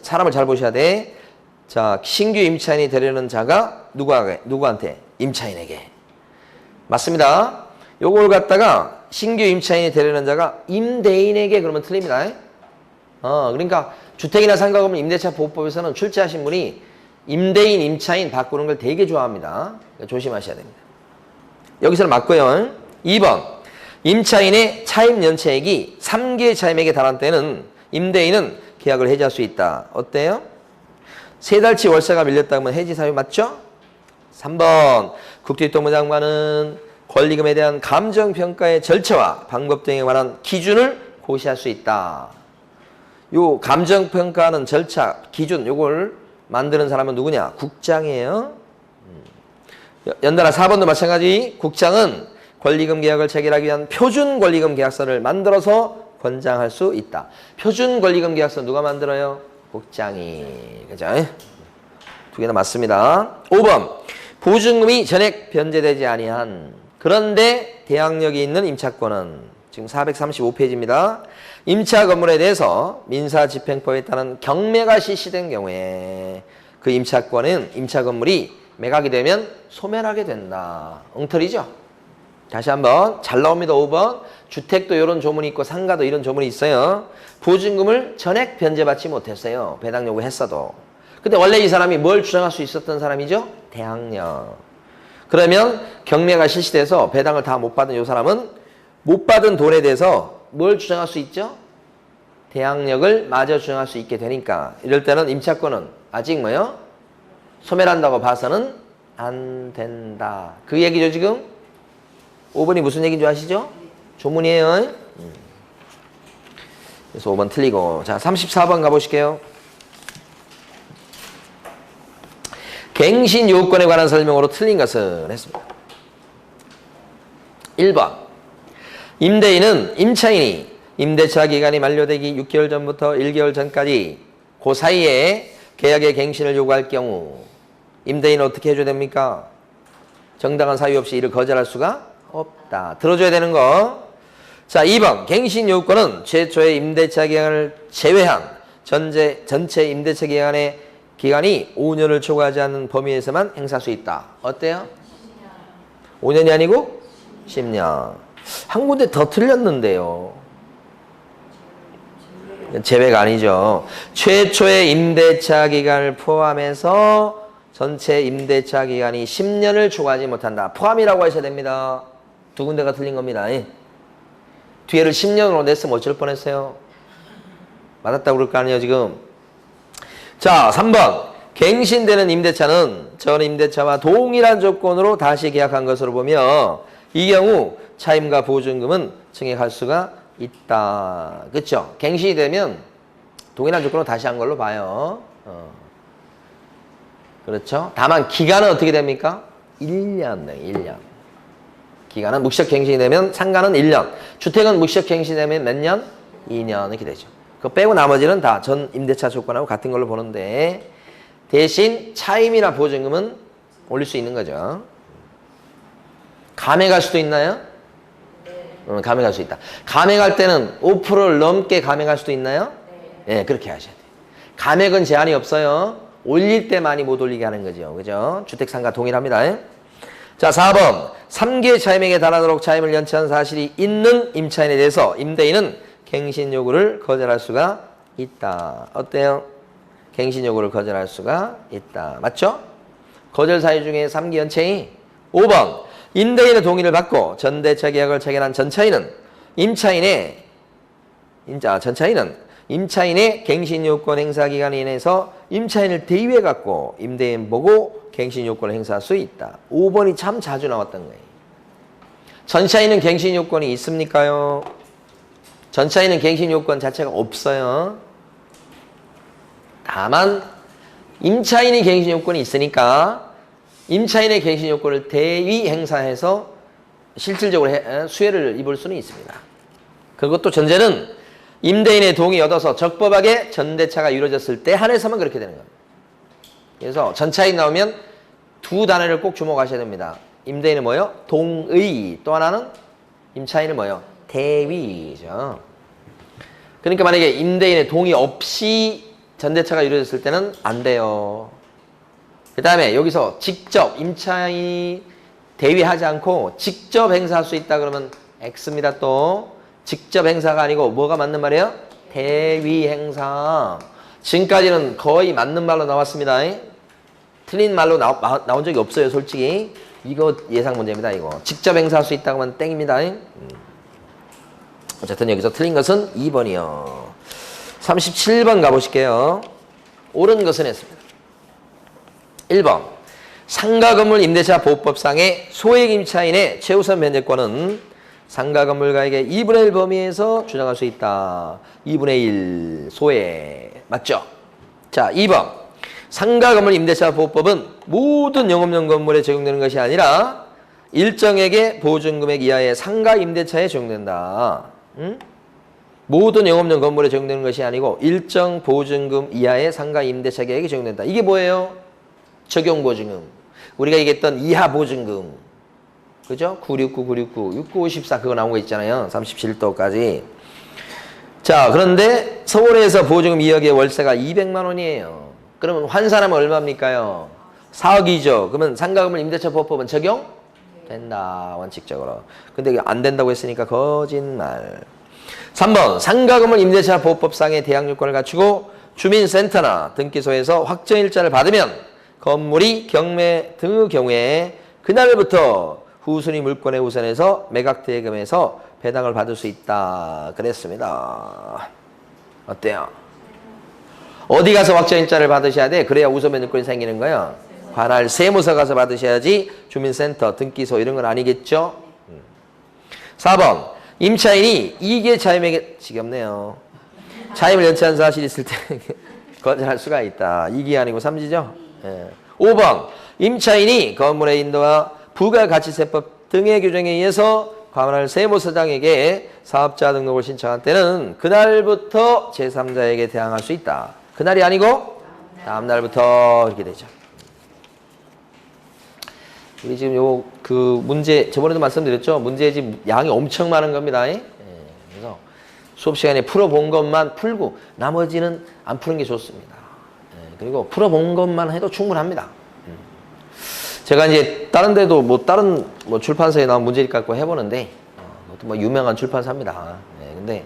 사람을 잘 보셔야 돼. 자, 신규 임차인이 되려는 자가 누구한테? 임차인에게. 맞습니다. 요걸 갖다가 신규 임차인이 되려는 자가 임대인에게 그러면 틀립니다. 그러니까 주택이나 상가건물 임대차 보호법에서는 출제하신 분이 임대인, 임차인 바꾸는 걸 되게 좋아합니다. 그러니까 조심하셔야 됩니다. 여기서는 맞고요. 2번. 임차인의 차임 연체액이 3개의 차임액에 달한 때는 임대인은 계약을 해지할 수 있다. 어때요? 3달치 월세가 밀렸다면 해지 사유 맞죠? 3번. 국토교통부 장관은 권리금에 대한 감정평가의 절차와 방법 등에 관한 기준을 고시할 수 있다. 요 감정평가하는 절차, 기준 요걸 만드는 사람은 누구냐? 국장이에요. 연달아 4번도 마찬가지. 국장은 권리금 계약을 체결하기 위한 표준 권리금 계약서를 만들어서 권장할 수 있다. 표준 권리금 계약서 누가 만들어요? 국장이. 그죠? 두 개나 맞습니다. 5번. 보증금이 전액 변제되지 아니한 그런데 대항력이 있는 임차권은 지금 435페이지입니다. 임차 건물에 대해서 민사집행법에 따른 경매가 실시된 경우에 그 임차권은 임차 건물이 매각이 되면 소멸하게 된다. 엉터리죠? 다시 한번 잘 나옵니다. 5번. 주택도 이런 조문이 있고 상가도 이런 조문이 있어요. 보증금을 전액 변제받지 못했어요. 배당 요구했어도. 근데 원래 이 사람이 뭘 주장할 수 있었던 사람이죠? 대항력. 그러면 경매가 실시돼서 배당을 다 못 받은 이 사람은 못 받은 돈에 대해서 뭘 주장할 수 있죠? 대항력을 마저 주장할 수 있게 되니까 이럴 때는 임차권은 아직 뭐요? 소멸한다고 봐서는 안 된다. 그 얘기죠 지금? 5번이 무슨 얘기인 줄 아시죠? 조문이에요. 그래서 5번 틀리고. 자, 34번 가보실게요. 갱신 요건에 관한 설명으로 틀린 것은 했습니다. 1번. 임대인은 임차인이 임대차 기간이 만료되기 6개월 전부터 1개월 전까지 그 사이에 계약의 갱신을 요구할 경우 임대인은 어떻게 해줘야 됩니까? 정당한 사유 없이 이를 거절할 수가 없다. 들어줘야 되는 거. 자, 2번. 갱신 요건은 최초의 임대차 기간을 제외한 전체 임대차 기간의 기간이 5년을 초과하지 않는 범위에서만 행사할 수 있다. 어때요? 5년이 아니고 10년. 한 군데 더 틀렸는데요. 제외가 아니죠. 최초의 임대차 기간을 포함해서 전체 임대차 기간이 10년을 초과하지 못한다. 포함이라고 하셔야 됩니다. 두 군데가 틀린 겁니다. 뒤에를 10년으로 냈으면 어쩔 뻔했어요. 맞았다고 그럴 거 아니에요 지금. 자, 3번. 갱신되는 임대차는 전 임대차와 동일한 조건으로 다시 계약한 것으로 보며 이 경우 차임과 보증금은 증액할 수가 있다. 그렇죠? 갱신이 되면 동일한 조건으로 다시 한 걸로 봐요. 그렇죠? 다만 기간은 어떻게 됩니까? 1년. 1년. 기간은 묵시적 갱신이 되면 상가는 1년. 주택은 묵시적 갱신이 되면 몇 년? 2년 이렇게 되죠. 그거 빼고 나머지는 다 전 임대차 조건하고 같은 걸로 보는데 대신 차임이나 보증금은 올릴 수 있는 거죠. 감액할 수도 있나요? 감액할 수 있다. 감액할 때는 5%를 넘게 감액할 수도 있나요? 네, 그렇게 하셔야 돼요. 감액은 제한이 없어요. 올릴 때 많이 못 올리게 하는 거죠. 그죠? 주택상가 동일합니다. 자, 4번. 3개 차임액에 달하도록 차임을 연체한 사실이 있는 임차인에 대해서 임대인은 갱신 요구를 거절할 수가 있다. 어때요? 갱신 요구를 거절할 수가 있다. 맞죠? 거절 사유 중에 3기 연체인 5번. 임대인의 동의를 받고 전대차 계약을 체결한 전차인은 임차인의 갱신 요건 행사 기간에 인해서 임차인을 대위해 갖고 임대인 보고 갱신 요건을 행사할 수 있다. 5번이 참 자주 나왔던 거예요. 전차인은 갱신 요건이 있습니까요? 전차인은 갱신 요건 자체가 없어요. 다만 임차인이 갱신 요건이 있으니까 임차인의 갱신 요건을 대위 행사해서 실질적으로 수혜를 입을 수는 있습니다. 그것도 전제는 임대인의 동의 얻어서 적법하게 전대차가 이루어졌을 때 한해서만 그렇게 되는 겁니다. 그래서 전차인 나오면 두 단어를 꼭 주목하셔야 됩니다. 임대인은 뭐요? 동의. 또 하나는 임차인은 뭐요? 대위죠. 그러니까 만약에 임대인의 동의 없이 전대차가 이루어졌을 때는 안 돼요. 그 다음에 여기서 직접 임차인이 대위하지 않고 직접 행사할 수 있다 그러면 X입니다. 또 직접 행사가 아니고 뭐가 맞는 말이에요? 대위 행사. 지금까지는 거의 맞는 말로 나왔습니다. 틀린 말로 나온 적이 없어요. 솔직히 이거 예상 문제입니다. 이거 직접 행사할 수 있다고 하면 땡입니다. 어쨌든 여기서 틀린 것은 2번이요. 37번 가보실게요. 옳은 것은 했습니다. 1번 상가건물 임대차 보호법상의 소액 임차인의 최우선 면제권은 상가건물가에게 2분의 1 범위에서 주장할 수 있다. 2분의 1 소액 맞죠? 자 2번 상가건물 임대차 보호법은 모든 영업용 건물에 적용되는 것이 아니라 일정액의 보증금액 이하의 상가 임대차에 적용된다. 응? 모든 영업용 건물에 적용되는 것이 아니고 일정 보증금 이하의 상가 임대차 계획에 적용된다. 이게 뭐예요? 적용 보증금. 우리가 얘기했던 이하 보증금. 그죠? 969, 969, 6954 그거 나온 거 있잖아요. 37도까지. 자, 그런데 서울에서 보증금 2억의 월세가 200만 원이에요. 그러면 환산하면 얼마입니까요? 4억이죠. 그러면 상가건물 임대차 보호법은 적용? 된다. 원칙적으로. 근데 이게 안 된다고 했으니까 거짓말. 3번 상가건물 임대차 보호법상의 대항요건을 갖추고 주민센터나 등기소에서 확정일자를 받으면 건물이 경매 등의 경우에 그날부터 후순위 물권의 우선에서 매각대금에서 배당을 받을 수 있다. 그랬습니다. 어때요? 어디 가서 확정일자를 받으셔야 돼? 그래야 우선 면제권이 생기는 거예요. 관할 세무서 가서 받으셔야지 주민센터, 등기소 이런 건 아니겠죠? 4번 임차인이 이익의 차임에게 지겹네요. 차임을 연체한 사실이 있을 때 거절할 수가 있다. 이익이 아니고 삼지죠? 예. 5번 임차인이 건물의 인도와 부가가치세법 등의 규정에 의해서 관할 세무서장에게 사업자 등록을 신청한 때는 그날부터 제3자에게 대항할 수 있다. 그날이 아니고 다음 날부터 이렇게 되죠. 우리 지금 요 그 문제 저번에도 말씀드렸죠. 문제집 양이 엄청 많은 겁니다. 예. 그래서 수업 시간에 풀어본 것만 풀고 나머지는 안 푸는 게 좋습니다. 예. 그리고 풀어본 것만 해도 충분합니다. 제가 이제 다른 데도 다른 출판사에 나온 문제집 갖고 해보는데 그것도 유명한 출판사입니다. 예. 근데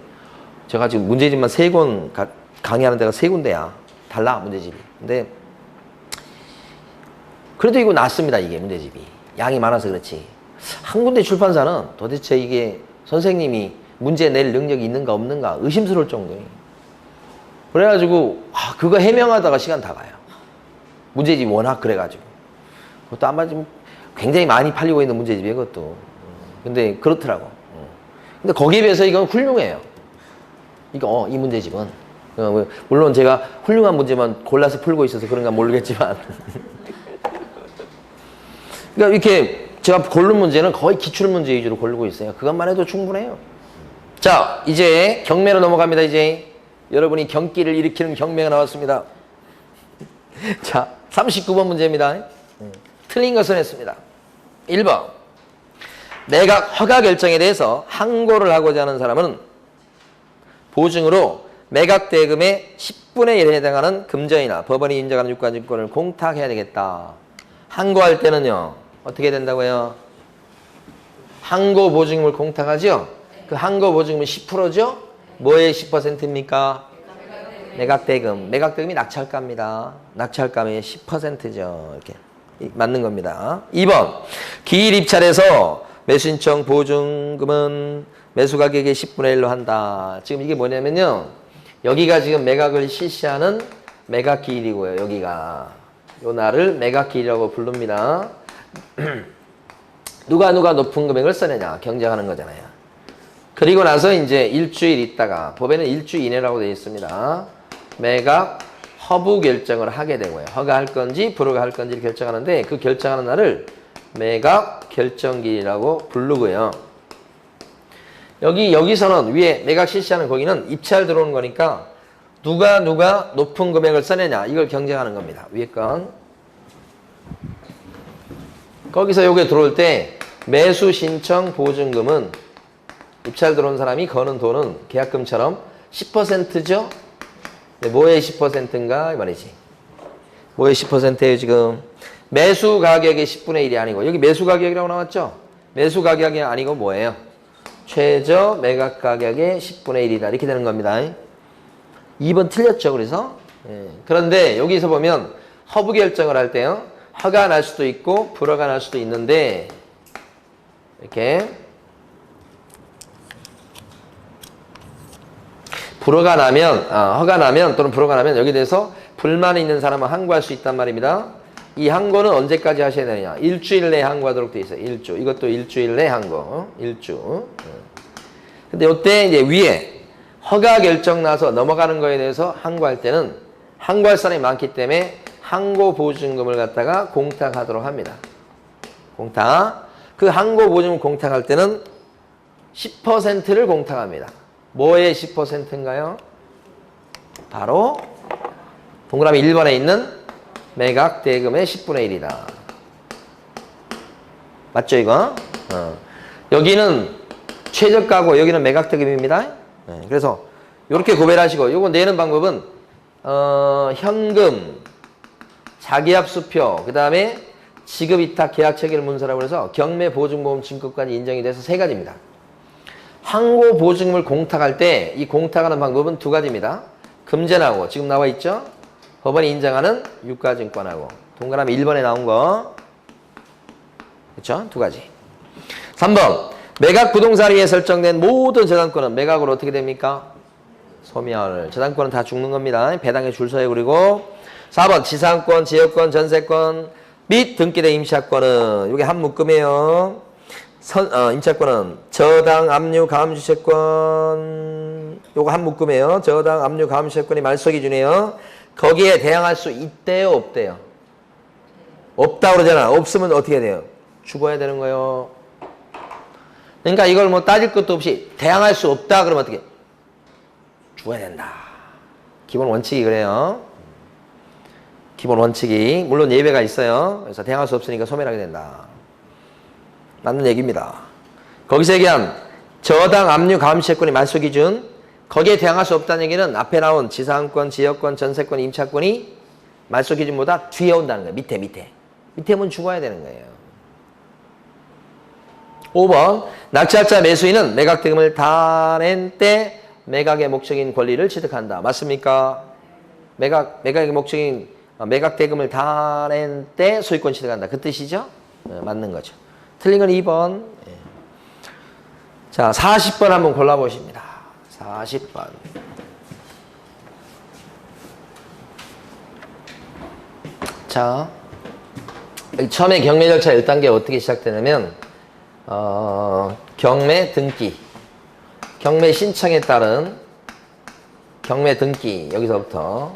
제가 지금 문제집만 3권 강의하는 데가 3군데야. 달라 문제집이. 근데 그래도 이거 낫습니다. 이게 문제집이. 양이 많아서 그렇지. 한 군데 출판사는 도대체 이게 선생님이 문제 낼 능력이 있는가 없는가 의심스러울 정도예요. 그래가지고 그거 해명하다가 시간 다 가요. 문제집이 워낙 그래가지고. 그것도 아마 지금 굉장히 많이 팔리고 있는 문제집이에요. 그것도. 근데 그렇더라고. 근데 거기에 비해서 이건 훌륭해요. 이 문제집은. 물론 제가 훌륭한 문제만 골라서 풀고 있어서 그런가 모르겠지만 그러니까 이렇게 제가 고른 문제는 거의 기출문제 위주로 고르고 있어요. 그것만 해도 충분해요. 자, 이제 경매로 넘어갑니다. 이제 여러분이 경기를 일으키는 경매가 나왔습니다. 자, 39번 문제입니다. 틀린 것은 했습니다. 1번 매각 허가 결정에 대해서 항고를 하고자 하는 사람은 보증으로 매각 대금의 10분의 1에 해당하는 금전이나 법원이 인정하는 유가증권을 공탁해야 되겠다. 항고할 때는요. 어떻게 된다고요? 항고 보증금을 공탁하죠? 그 항고 보증금은 10%죠? 뭐의 10%입니까? 매각대금. 매각대금이 낙찰가입니다. 낙찰가의 10%죠. 이렇게 맞는 겁니다. 2번 기일 입찰에서 매수신청 보증금은 매수가격의 10분의 1로 한다. 지금 이게 뭐냐면요. 여기가 지금 매각을 실시하는 매각기일이고요. 여기가. 요 날을 매각기일이라고 부릅니다. 누가 높은 금액을 써내냐. 경쟁하는 거잖아요. 그리고 나서 이제 일주일 있다가 법에는 일주일 이내라고 되어 있습니다. 매각 허부 결정을 하게 되고요. 허가할 건지 불허할 건지를 결정하는데 그 결정하는 날을 매각 결정기일이라고 부르고요. 여기서는 위에 매각 실시하는 거기는 입찰 들어오는 거니까 누가 높은 금액을 써내냐 이걸 경쟁하는 겁니다. 위에 건. 거기서 요게 들어올 때 매수 신청 보증금은 입찰 들어온 사람이 거는 돈은 계약금처럼 10%죠? 뭐의 10%인가? 이 말이지. 뭐의 10%예요, 지금? 매수 가격의 10분의 1이 아니고, 여기 매수 가격이라고 나왔죠? 매수 가격이 아니고 뭐예요? 최저 매각 가격의 10분의 1이다. 이렇게 되는 겁니다. 2번 틀렸죠, 그래서? 예. 그런데 여기서 보면 허브 결정을 할 때요. 허가 날 수도 있고, 불허가 날 수도 있는데, 이렇게. 불허가 나면, 허가 나면 또는 불허가 나면 여기 대해서 불만이 있는 사람은 항고할 수 있단 말입니다. 이 항고는 언제까지 하셔야 되느냐? 일주일 내에 항고하도록 되어 있어요. 일주. 이것도 일주일 내 항고. 일주. 근데 이때 이제 위에 허가 결정 나서 넘어가는 거에 대해서 항고할 때는 항고할 사람이 많기 때문에 항고 보증금을 갖다가 공탁하도록 합니다. 공탁. 그 항고 보증금 공탁할 때는 10%를 공탁합니다. 뭐의 10%인가요? 바로 동그라미 1번에 있는 매각 대금의 10분의 1이다. 맞죠, 이거? 여기는 최저가고 여기는 매각 대금입니다. 네, 그래서 이렇게 구별을 하시고, 이거 내는 방법은 현금, 자기합수표, 그 다음에 지급이탁 계약체결 문서라고 해서 경매 보증보험 증권까지 인정이 돼서 3가지입니다. 항고 보증금을 공탁할 때 이 공탁하는 방법은 2가지입니다. 금전하고 지금 나와 있죠? 법원이 인정하는 유가증권하고 동그라미 1번에 나온 거. 그렇죠? 2가지. 3번. 매각 부동산 위에 설정된 모든 저당권은 매각으로 어떻게 됩니까? 소멸. 저당권은 다 죽는 겁니다. 배당에 줄 서요. 그리고 4번. 지상권, 지역권, 전세권 및 등기된 임차권은 이게 한 묶음이에요. 임차권은 저당, 압류, 가압류채권 요거 한 묶음이에요. 저당, 압류, 가압류채권이 말소 기준이에요. 거기에 대항할 수 있대요, 없대요? 없다 그러잖아. 없으면 어떻게 돼요? 죽어야 되는 거예요. 그러니까 이걸 뭐 따질 것도 없이 대항할 수 없다 그러면 어떻게? 죽어야 된다. 기본 원칙이 그래요. 기본 원칙이. 물론 예외가 있어요. 그래서 대항할 수 없으니까 소멸하게 된다. 맞는 얘기입니다. 거기서 얘기한 저당, 압류, 가압류채권이 말소 기준, 거기에 대항할 수 없다는 얘기는 앞에 나온 지상권, 지역권, 전세권, 임차권이 말소 기준보다 뒤에 온다는 거예요. 밑에 오면 죽어야 되는 거예요. 5번. 낙찰자 매수인은 매각 대금을 다 낸 때 매각의 목적인 권리를 취득한다. 맞습니까? 매각의 목적인 매각 대금을 다 낸 때 소유권 취득한다. 그 뜻이죠? 네, 맞는 거죠. 틀린 건 2번. 자, 40번 한번 골라보십니다. 40번. 자, 처음에 경매 절차 1단계 어떻게 시작되냐면, 경매 등기. 경매 신청에 따른 경매 등기. 여기서부터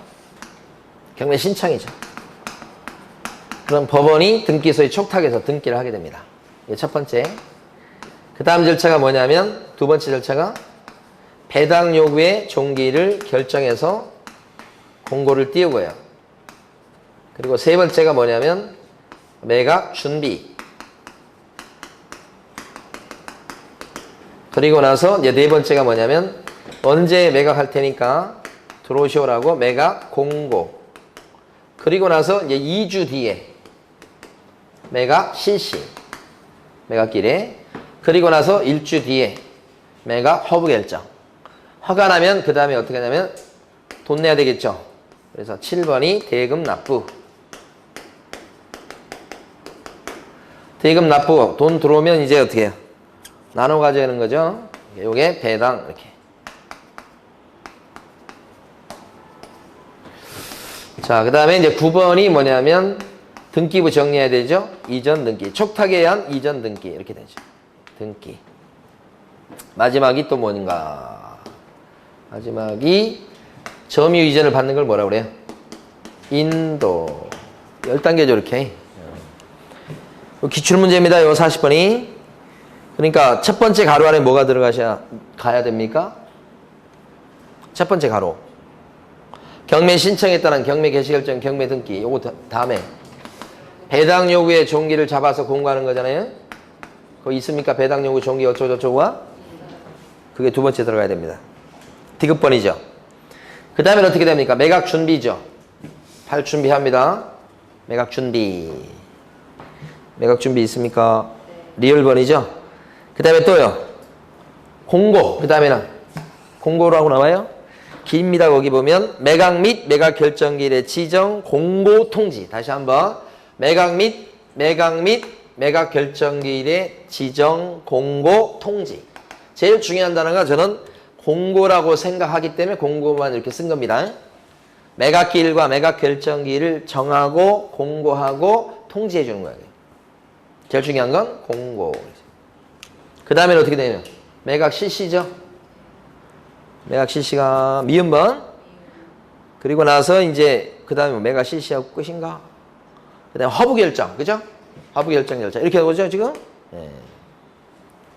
경매 신청이죠. 그럼 법원이 등기소에 촉탁해서 등기를 하게 됩니다. 이게 첫 번째. 그 다음 절차가 뭐냐면, 2번째 절차가 배당 요구의 종기를 결정해서 공고를 띄우고요. 그리고 3번째가 뭐냐면 매각 준비. 그리고 나서 이제 4번째가 뭐냐면 언제 매각할 테니까 들어오시오라고 매각 공고. 그리고 나서 이제 2주 뒤에 매각 실시. 매각일에. 그리고 나서 1주 뒤에 매각 허브 결정. 허가 나면 그 다음에 어떻게 하냐면 돈 내야 되겠죠. 그래서 7번이 대금 납부. 대금 납부. 돈 들어오면 이제 어떻게 해요? 나눠 가져가는 거죠. 요게 배당 이렇게. 자, 그 다음에 이제 9번이 뭐냐면 등기부 정리해야 되죠. 이전 등기. 촉탁에 의한 이전 등기. 이렇게 되죠. 등기. 마지막이 또 뭔가. 마지막이 점유 이전을 받는 걸 뭐라 그래요? 인도. 10단계죠, 이렇게. 기출문제입니다. 요 40번이. 그러니까 첫 번째 가로 안에 뭐가 가야 됩니까? 첫 번째 가로. 경매 신청에 따른 경매 개시결정, 경매 등기. 요거 다음에 배당 요구의 종기를 잡아서 공부하는 거잖아요. 거기 있습니까? 배당 요구 종기 어쩌고저쩌고가? 그게 두 번째 들어가야 됩니다. 디귿번이죠. 그 다음에 어떻게 됩니까? 매각 준비죠. 팔 준비합니다. 매각 준비. 매각 준비 있습니까? 리을번이죠. 그 다음에 또요. 공고. 그 다음에는 공고라고 나와요. 깁니다. 거기 보면 매각 및 매각 결정기일의 지정, 공고, 통지. 다시 한번. 매각 및 매각 결정기일의 지정, 공고, 통지. 제일 중요한 단어가 저는 공고라고 생각하기 때문에 공고만 이렇게 쓴 겁니다. 매각기일과 매각 결정기일을 정하고 공고하고 통지해 주는 거예요. 제일 중요한 건 공고. 그 다음에는 어떻게 되냐? 매각 실시죠. 매각 실시가 미음번. 그리고 나서 이제 그 다음에 매각 실시하고 끝인가? 그 다음에 허브 결정, 그죠? 허브 결정 절차 이렇게 나오죠 지금? 예.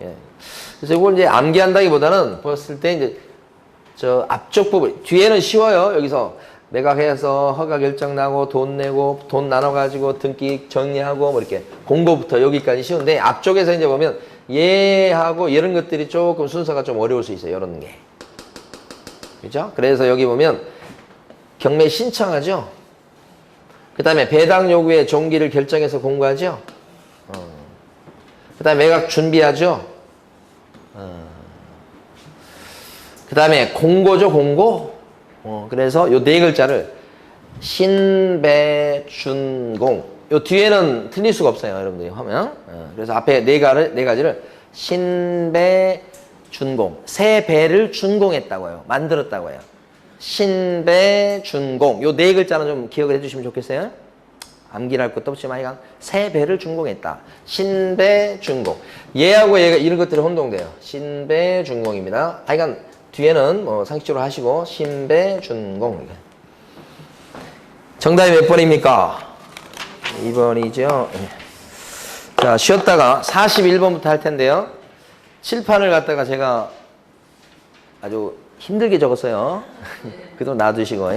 예. 그래서 이걸 이제 암기한다기보다는 봤을 때 이제 저 앞쪽 부분 뒤에는 쉬워요. 여기서 매각해서 허가 결정 나고 돈 내고 돈 나눠가지고 등기 정리하고 뭐 이렇게 공고부터 여기까지 쉬운데 앞쪽에서 이제 보면 얘하고 이런 것들이 조금 순서가 좀 어려울 수 있어요. 이런 게. 그죠? 그래서 여기 보면 경매 신청하죠. 그 다음에 배당 요구의 종기를 결정해서 공고하죠. 그 다음에 매각 준비하죠. 그 다음에 공고죠, 공고. 그래서 요 네 글자를 신배준공. 요 뒤에는 틀릴 수가 없어요, 여러분들이 하면. 그래서 앞에 네 가지를 신배준공. 새 배를 준공했다고요. 만들었다고요. 신배준공. 요 네 글자는 좀 기억을 해주시면 좋겠어요. 암기를 할 것도 없지만 이건 새 배를 준공했다. 신배준공. 얘하고 얘가 이런 것들이 혼동돼요. 신배준공입니다. 하여간 뒤에는 뭐 상식적으로 하시고 신배준공. 정답이 몇 번입니까? 2번이죠. 자, 쉬었다가 41번부터 할 텐데요. 칠판을 갖다가 제가 아주 힘들게 적었어요. 그래도 놔두시고.